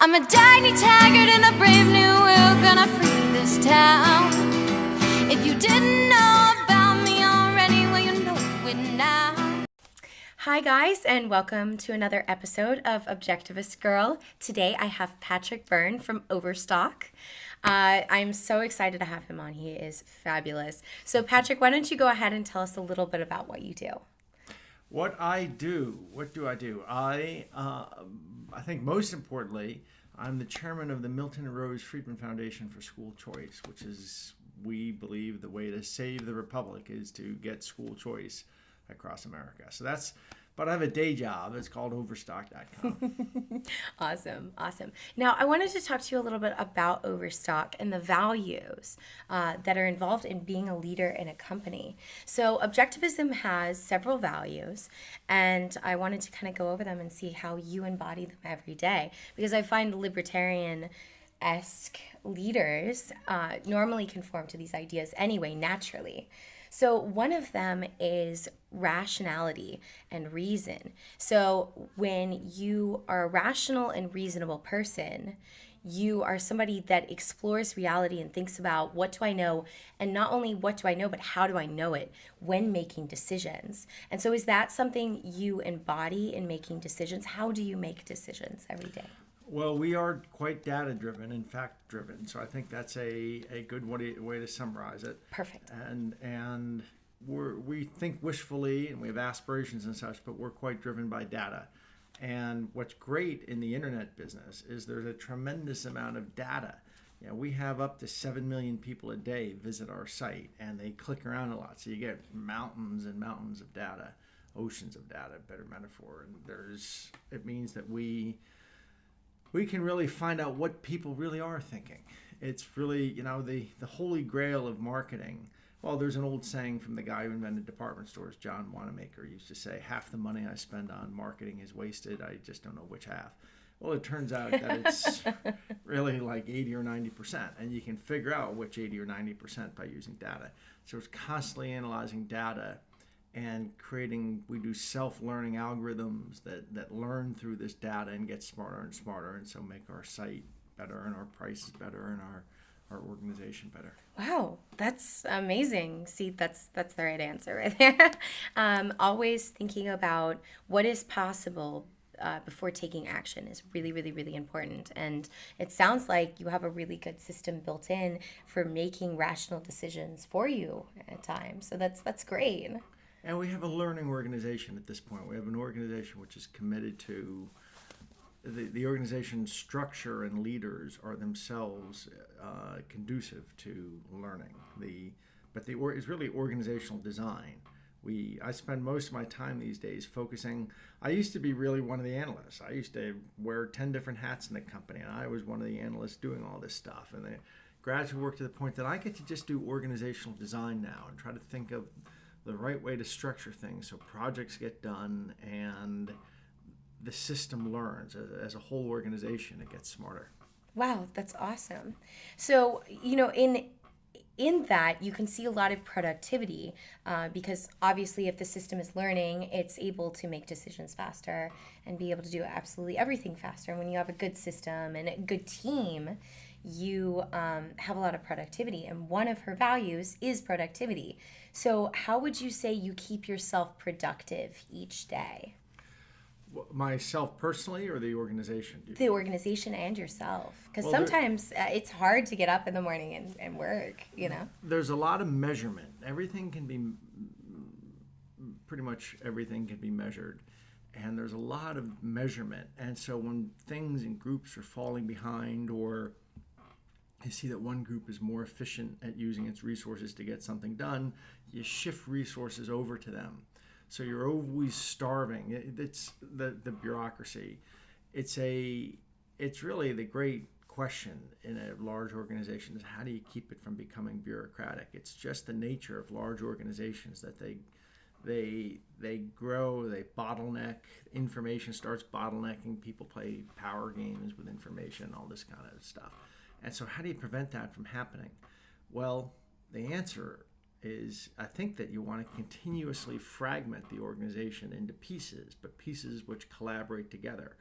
I'm a tiny taggart in a brave new world, gonna free this town. If you didn't know about me already, well, you know it now. Hi guys, and welcome to another episode of Objectivist Girl. Today I have Patrick Byrne from Overstock. I'm so excited to have him on. He is fabulous. So Patrick, why don't you go ahead and tell us a little bit about what you do? What do I do? I think most importantly, I'm the chairman of the Milton and Rose Friedman Foundation for School Choice, which is, we believe, the way to save the Republic is to get school choice across America. So that's, but I have a day job. It's called Overstock.com. Awesome. Now, I wanted to talk to you a little bit about Overstock and the values that are involved in being a leader in a company. So Objectivism has several values, and I wanted to kind of go over them and see how you embody them every day, because I find libertarian-esque leaders normally conform to these ideas anyway, naturally. So one of them is rationality and reason. So when you are a rational and reasonable person, you are somebody that explores reality and thinks about what do I know, and not only what do I know, but how do I know it when making decisions. And so is that something you embody in making decisions? How do you make decisions every day? Well, we are quite data-driven and fact-driven, so I think that's a good way to summarize it. Perfect. And we think wishfully, and we have aspirations and such, but we're quite driven by data. And what's great in the internet business is there's a tremendous amount of data. You know, we have up to 7 million people a day visit our site, and they click around a lot, so you get mountains and mountains of data, oceans of data, better metaphor. And it means that we can really find out what people really are thinking. It's really, the holy grail of marketing. Well, there's an old saying from the guy who invented department stores, John Wanamaker, used to say, half the money I spend on marketing is wasted. I just don't know which half. Well, it turns out that it's really like 80 or 90%, and you can figure out which 80 or 90% by using data. So it's constantly analyzing data and we do self-learning algorithms that learn through this data and get smarter and smarter, and so make our site better and our prices better and our organization better. Wow, that's amazing. See, that's the right answer right there. Always thinking about what is possible before taking action is really, really, really important. And it sounds like you have a really good system built in for making rational decisions for you at times. So that's great. And we have a learning organization at this point. We have an organization which is committed to the organization's structure, and leaders are themselves conducive to learning. It's really organizational design. I spend most of my time these days focusing. I used to be really one of the analysts. I used to wear 10 different hats in the company, and I was one of the analysts doing all this stuff. And I gradually worked to the point that I get to just do organizational design now and try to think of the right way to structure things so projects get done and the system learns. As a whole organization, it gets smarter. Wow, that's awesome. So, in that, you can see a lot of productivity because obviously if the system is learning, it's able to make decisions faster and be able to do absolutely everything faster. And when you have a good system and a good team, you have a lot of productivity. And one of her values is productivity. So how would you say you keep yourself productive each day? Myself personally, or the organization? The organization and yourself. Because sometimes it's hard to get up in the morning and work, There's a lot of measurement. Pretty much everything can be measured. And there's a lot of measurement. And so when things in groups are falling behind, or you see that one group is more efficient at using its resources to get something done, you shift resources over to them. So you're always starving. It's the bureaucracy. It's really the great question in a large organization is how do you keep it from becoming bureaucratic? It's just the nature of large organizations that they grow, they bottleneck. Information starts bottlenecking. People play power games with information, all this kind of stuff. And so how do you prevent that from happening? Well, the answer is, I think that you want to continuously fragment the organization into pieces, but pieces which collaborate together.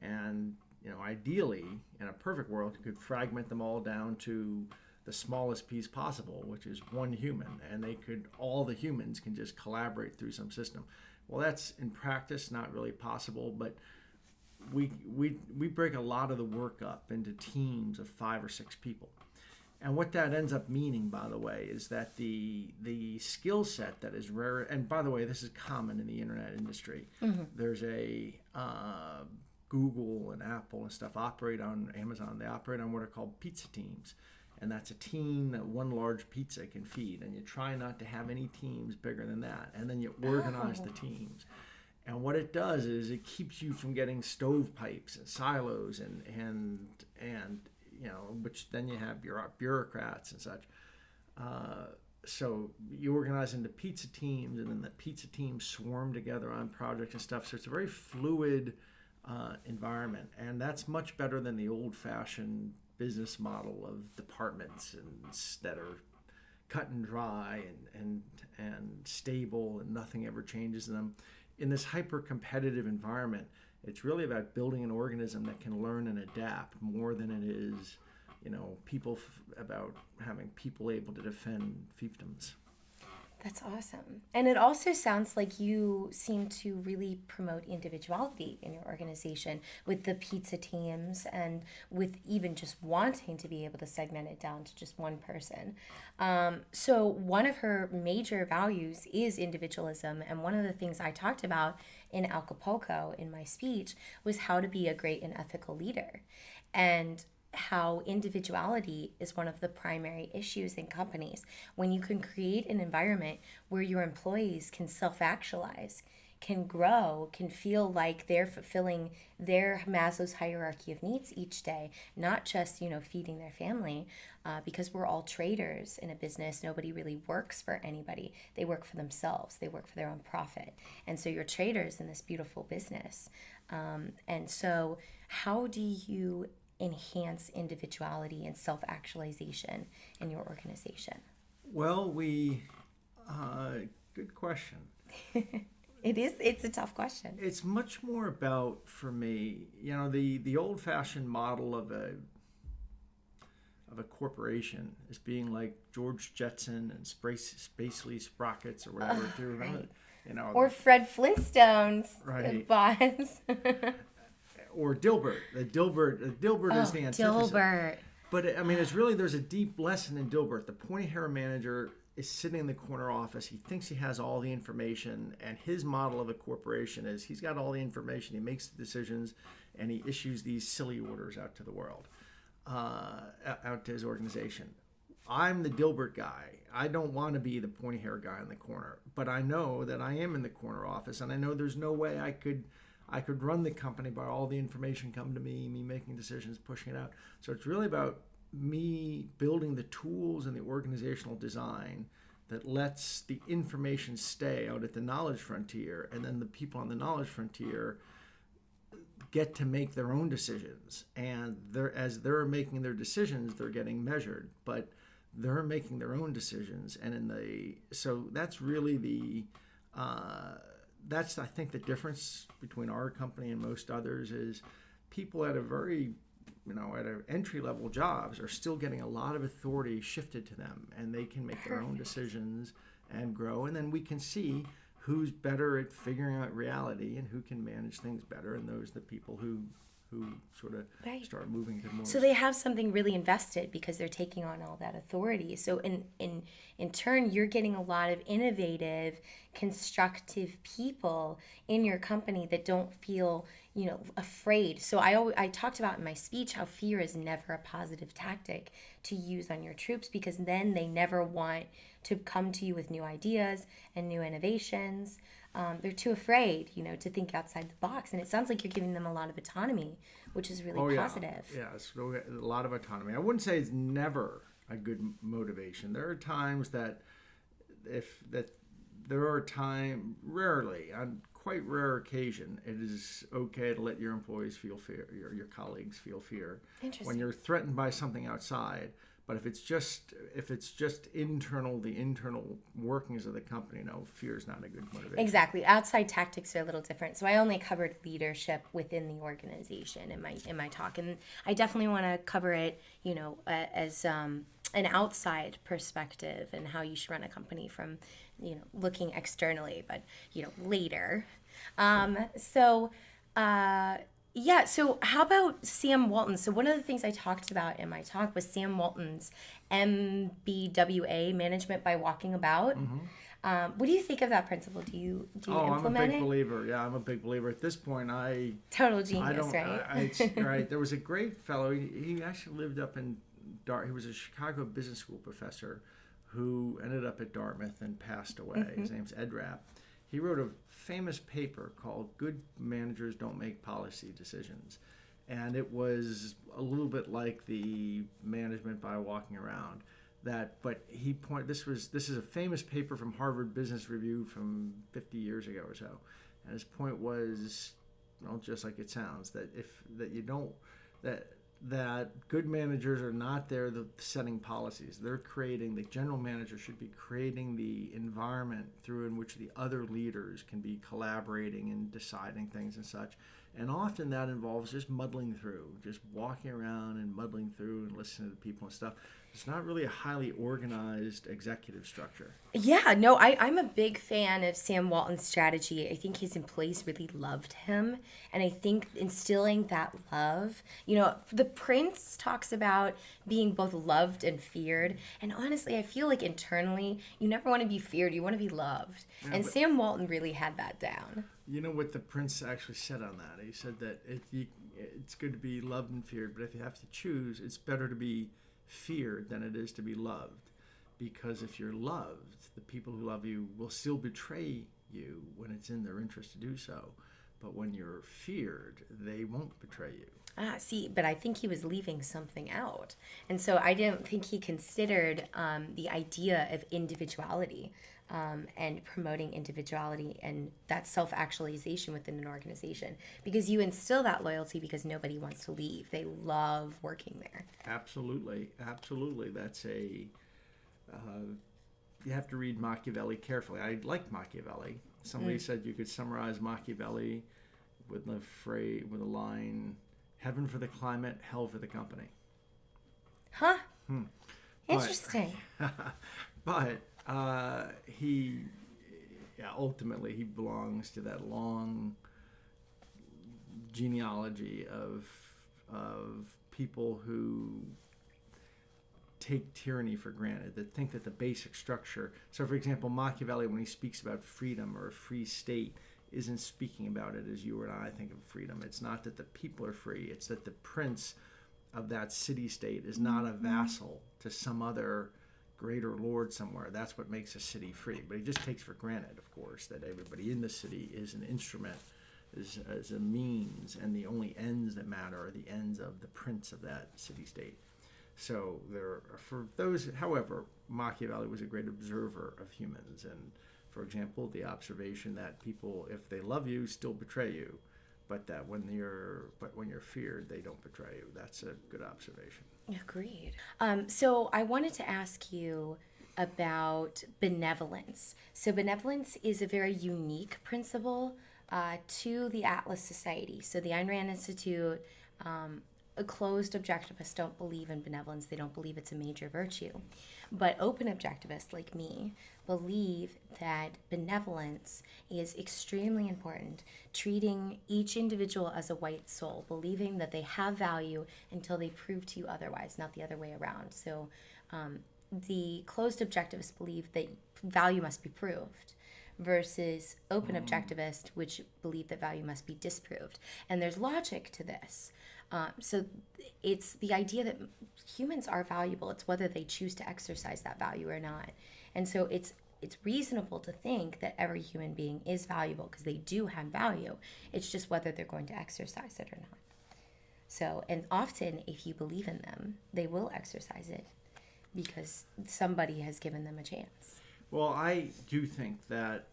And ideally, in a perfect world, you could fragment them all down to the smallest piece possible, which is one human, and all the humans can just collaborate through some system. Well, that's in practice not really possible, but we break a lot of the work up into teams of 5 or 6 people. And what that ends up meaning, by the way, is that the skill set that is rare, and by the way, this is common in the internet industry. There's a Google and Apple and stuff operate on Amazon. They operate on what are called pizza teams. And that's a team that one large pizza can feed. And you try not to have any teams bigger than that. And then you organize the teams. And what it does is it keeps you from getting stovepipes and silos and which then you have bureaucrats and such. So you organize into pizza teams, and then the pizza teams swarm together on projects and stuff. So it's a very fluid environment. And that's much better than the old-fashioned business model of departments that are cut and dry and stable, and nothing ever changes in them. In this hyper-competitive environment, it's really about building an organism that can learn and adapt more than it is, about having people able to defend fiefdoms. That's awesome. And it also sounds like you seem to really promote individuality in your organization with the pizza teams, and with even just wanting to be able to segment it down to just one person. So one of her major values is individualism. And one of the things I talked about in Acapulco in my speech was how to be a great and ethical leader, and how individuality is one of the primary issues in companies. When you can create an environment where your employees can self-actualize, can grow, can feel like they're fulfilling their Maslow's hierarchy of needs each day, not just, feeding their family, because we're all traders in a business. Nobody really works for anybody. They work for themselves. They work for their own profit. And so you're traders in this beautiful business. And so how do you enhance individuality and self-actualization in your organization? Well, good question. It's a tough question. It's much more about, for me, the old-fashioned model of a corporation is being like George Jetson and Spacely Sprockets or whatever. Do you remember? Right. Or Fred Flintstone's boss. Or Dilbert. Dilbert is the antithesis. Dilbert. But it's really, there's a deep lesson in Dilbert. The pointy-hair manager is sitting in the corner office. He thinks he has all the information, and his model of a corporation is he's got all the information. He makes the decisions, and he issues these silly orders out to the world, out to his organization. I'm the Dilbert guy. I don't want to be the pointy-hair guy in the corner, but I know that I am in the corner office, and I know there's no way I could run the company by all the information come to me making decisions, pushing it out. So it's really about me building the tools and the organizational design that lets the information stay out at the knowledge frontier, and then the people on the knowledge frontier get to make their own decisions. And as they're making their decisions, they're getting measured, but they're making their own decisions. And so that's really that's, I think, the difference between our company and most others is people at a very, at entry-level jobs are still getting a lot of authority shifted to them, and they can make their own decisions and grow. And then we can see who's better at figuring out reality and who can manage things better, and those are the people who sort of start moving to more. So they have something really invested because they're taking on all that authority. So in turn, you're getting a lot of innovative, constructive people in your company that don't feel, afraid. So I talked about in my speech how fear is never a positive tactic to use on your troops, because then they never want to come to you with new ideas and new innovations. They're too afraid, to think outside the box. And it sounds like you're giving them a lot of autonomy, which is really positive. Yeah, so a lot of autonomy. I wouldn't say it's never a good motivation. There are times rarely, on quite rare occasion, it is okay to let your employees feel fear, your colleagues feel fear. Interesting. When you're threatened by something outside. But if it's just internal, the internal workings of the company, no, fear is not a good motivation. Exactly. Outside tactics are a little different. So I only covered leadership within the organization in my talk, and I definitely want to cover it, as an outside perspective and how you should run a company from, looking externally, but later. Yeah, so how about Sam Walton? So one of the things I talked about in my talk was Sam Walton's MBWA, Management by Walking About. What do you think of that principle? Do you implement I'm a big it? believer. Yeah, I'm a big believer. At this point, Total genius, right? Right. There was a great fellow. He actually lived up in He was a Chicago business school professor who ended up at Dartmouth and passed away. His name's Ed Rapp. He wrote a famous paper called "Good Managers Don't Make Policy Decisions," and it was a little bit like the management by walking around. But this is a famous paper from Harvard Business Review from 50 years ago or so, and his point was, just like it sounds, that good managers are not there setting policies. They're creating, the general manager should be creating the environment through in which the other leaders can be collaborating and deciding things and such. And often that involves just muddling through, just walking around and muddling through and listening to people and stuff. It's not really a highly organized executive structure. Yeah, no, I'm a big fan of Sam Walton's strategy. I think his employees really loved him. And I think instilling that love, the Prince talks about being both loved and feared. And honestly, I feel like internally, you never want to be feared. You want to be loved. Yeah, and Sam Walton really had that down. You know what the Prince actually said on that? He said that it's good to be loved and feared, but if you have to choose, it's better to be feared than it is to be loved. Because if you're loved, the people who love you will still betray you when it's in their interest to do so. But when you're feared, they won't betray you. See, but I think he was leaving something out. And so I didn't think he considered the idea of individuality and promoting individuality and that self-actualization within an organization. Because you instill that loyalty because nobody wants to leave. They love working there. Absolutely. That's you have to read Machiavelli carefully. I like Machiavelli. Somebody said you could summarize Machiavelli with a line, heaven for the climate, hell for the company. Huh? Interesting. But ultimately he belongs to that long genealogy of people who take tyranny for granted, that think that the basic structure. So, for example, Machiavelli, when he speaks about freedom or a free state, isn't speaking about it as you and I think of freedom. It's not that the people are free. It's that the prince of that city-state is not a vassal to some other greater lord somewhere. That's what makes a city free. But he just takes for granted, of course, that everybody in the city is an instrument, is a means, and the only ends that matter are the ends of the prince of that city-state. So for those, however, Machiavelli was a great observer of humans, and for example, the observation that people, if they love you, still betray you, but that when you're feared, they don't betray you. That's a good observation. Agreed. So I wanted to ask you about benevolence. So benevolence is a very unique principle to the Atlas Society. So the Ayn Rand Institute, closed objectivists don't believe in benevolence. They don't believe it's a major virtue. But open objectivists like me believe that benevolence is extremely important, treating each individual as a white soul, believing that they have value until they prove to you otherwise, not the other way around. So the closed objectivists believe that value must be proved, versus open objectivists, which believe that value must be disproved. And there's logic to this. So it's the idea that humans are valuable. It's whether they choose to exercise that value or not. And so it's reasonable to think that every human being is valuable because they do have value. It's just whether they're going to exercise it or not. So, and often if you believe in them, they will exercise it because somebody has given them a chance. Well, I do think that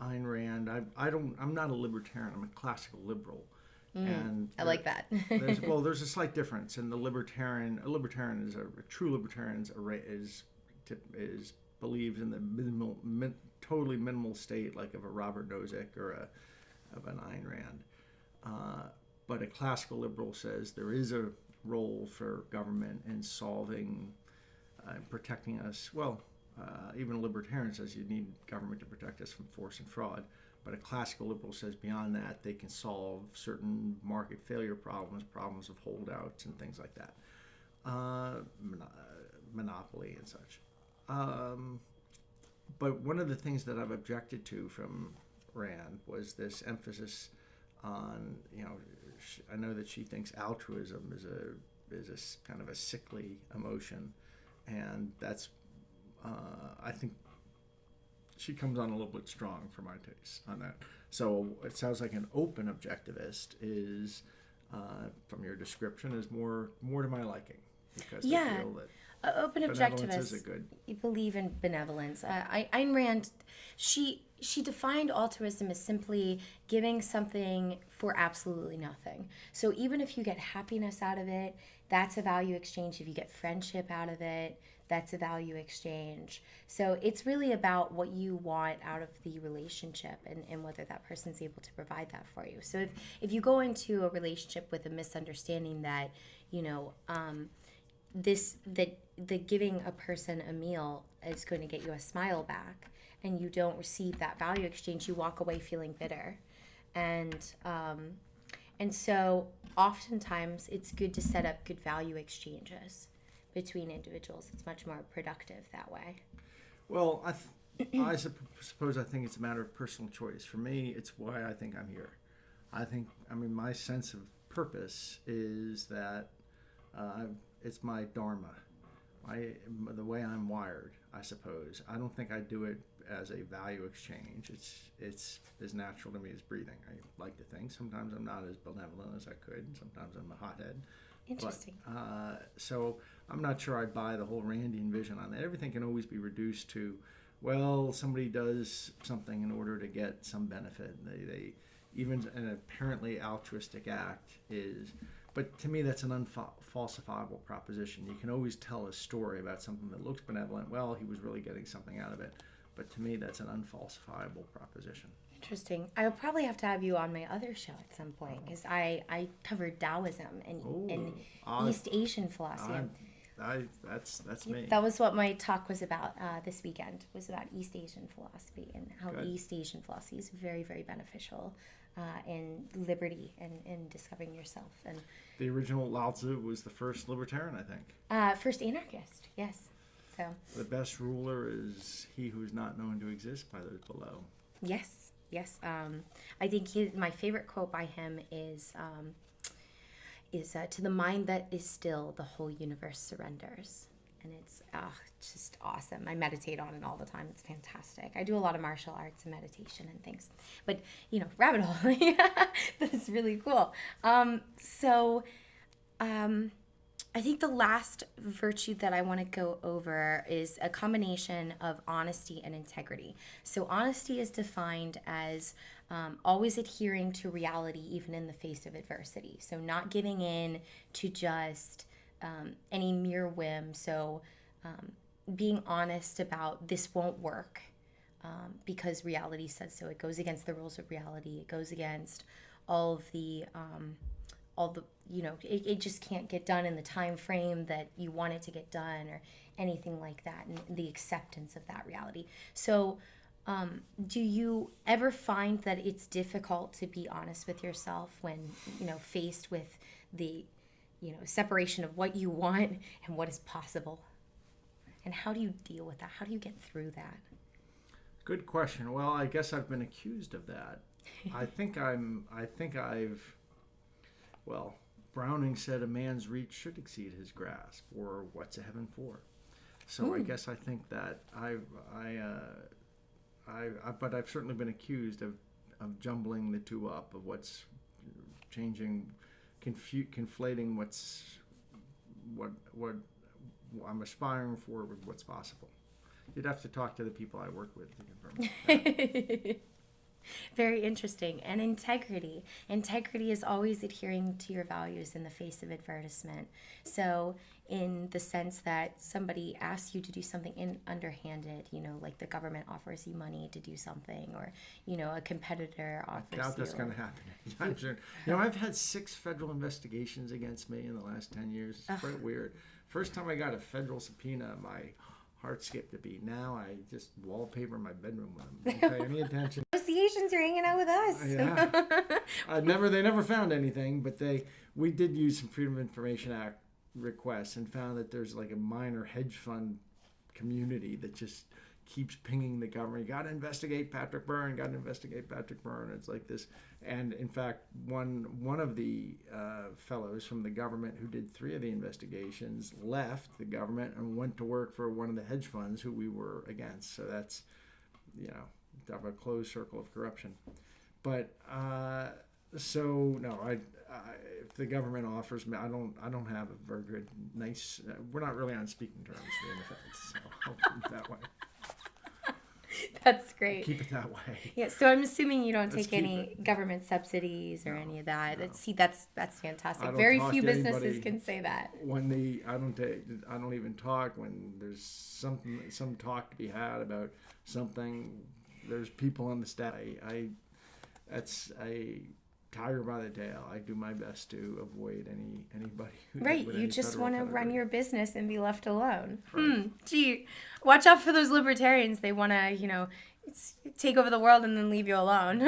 Ayn Rand, I'm not a libertarian, I'm a classical liberal. And I like that. there's a slight difference in the libertarian. A libertarian is a true libertarian is believes in the totally minimal state, like of a Robert Nozick or of an Ayn Rand. But a classical liberal says there is a role for government in solving and protecting us. Well, even a libertarian says you need government to protect us from force and fraud. But a classical liberal says beyond that, they can solve certain market failure problems of holdouts and things like that, monopoly and such. But one of the things that I've objected to from Rand was this emphasis on, I know that she thinks altruism is a kind of a sickly emotion, and that's I think she comes on a little bit strong for my taste on that. So it sounds like an open objectivist is, from your description, is more to my liking, because I feel that open objectivist. You believe in benevolence. Ayn Rand, she defined altruism as simply giving something for absolutely nothing. So even if you get happiness out of it, that's a value exchange. If you get friendship out of it, that's a value exchange. So it's really about what you want out of the relationship and whether that person's able to provide that for you. So if you go into a relationship with a misunderstanding that, the giving a person a meal is going to get you a smile back, and you don't receive that value exchange, you walk away feeling bitter. And so oftentimes it's good to set up good value exchanges between individuals. It's much more productive that way. Well, I suppose I think it's a matter of personal choice. For me, it's why I think I'm here. My sense of purpose is that it's my dharma, the way I'm wired, I suppose. I don't think I do it as a value exchange. It's as natural to me as breathing. I like to think. Sometimes I'm not as benevolent as I could. Sometimes I'm a hothead. Interesting. But, so I'm not sure I buy the whole Randian vision on that. Everything can always be reduced to, well, somebody does something in order to get some benefit. They even an apparently altruistic act is, but to me that's an unfalsifiable proposition. You can always tell a story about something that looks benevolent. Well, he was really getting something out of it. But to me, that's an unfalsifiable proposition. Interesting. I'll probably have to have you on my other show at some point, because I covered Taoism and East Asian philosophy. That's me. That was what my talk was about this weekend, was about East Asian philosophy and how East Asian philosophy is very, very beneficial in liberty and in discovering yourself. And the original Lao Tzu was the first libertarian, I think. First anarchist, yes. So the best ruler is he who is not known to exist by those below. Yes. I think my favorite quote by him is to the mind that is still, the whole universe surrenders. And it's just awesome. I meditate on it all the time. It's fantastic. I do a lot of martial arts and meditation and things. But, rabbit hole. That's really cool. I think the last virtue that I want to go over is a combination of honesty and integrity. So honesty is defined as always adhering to reality even in the face of adversity. So not giving in to just any mere whim. So being honest about this won't work because reality says so. It goes against the rules of reality. It goes against all the it just can't get done in the time frame that you want it to get done or anything like that, and the acceptance of that reality. So do you ever find that it's difficult to be honest with yourself when faced with the separation of what you want and what is possible? And how do you deal with that? How do you get through that? Good question. Well, I guess I've been accused of that. Well, Browning said a man's reach should exceed his grasp, or what's a heaven for? So I guess I think that but I've certainly been accused of jumbling the two up, of what's changing, conflating what I'm aspiring for with what's possible. You'd have to talk to the people I work with to confirm that. Very interesting. And integrity. Integrity is always adhering to your values in the face of advertisement. So in the sense that somebody asks you to do something underhanded, like the government offers you money to do something, or, a competitor offers you. I doubt that's going to happen anytime soon. I've had 6 federal investigations against me in the last 10 years. It's quite weird. First time I got a federal subpoena, my heart skipped a beat. Now I just wallpaper my bedroom with them. Don't pay any attention. Associations are hanging out with us. Yeah. They never found anything, but we did use some Freedom of Information Act requests and found that there's like a minor hedge fund community that just keeps pinging the government. You got to investigate Patrick Byrne. It's like this. And in fact, one of the fellows from the government who did 3 of the investigations left the government and went to work for one of the hedge funds who we were against. So that's, talk about a closed circle of corruption. But so no, if the government offers me, I don't have a very good, nice. We're not really on speaking terms in the feds, so I'll keep it that way. That's great. Keep it that way. Yeah. So I'm assuming you don't take any government subsidies or any of that. No. See, that's fantastic. Very few businesses can say that. When I don't even talk when there's some talk to be had about something. There's people on the staff. That's a tiger by the tail. I do my best to avoid anybody who right. You just want to run your business and be left alone. Right. Gee, watch out for those libertarians. They want to, take over the world and then leave you alone.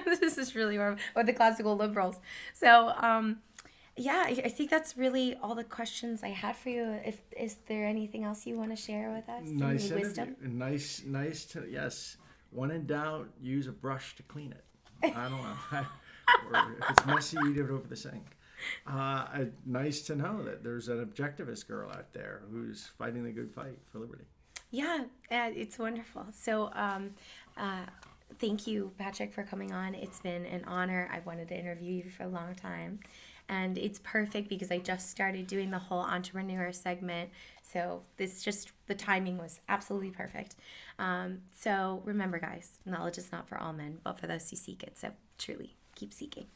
This is really or the classical liberals. So, I think that's really all the questions I had for you. Is there anything else you want to share with us? Nice Any wisdom? Nice to yes. When in doubt, use a brush to clean it. I don't know. Or if it's messy, eat it over the sink. Nice to know that there's an objectivist girl out there who's fighting the good fight for liberty. Yeah, it's wonderful. So thank you, Patrick, for coming on. It's been an honor. I wanted to interview you for a long time. And it's perfect because I just started doing the whole entrepreneur segment. So the timing was absolutely perfect. So remember, guys, knowledge is not for all men, but for those who seek it. So truly, keep seeking.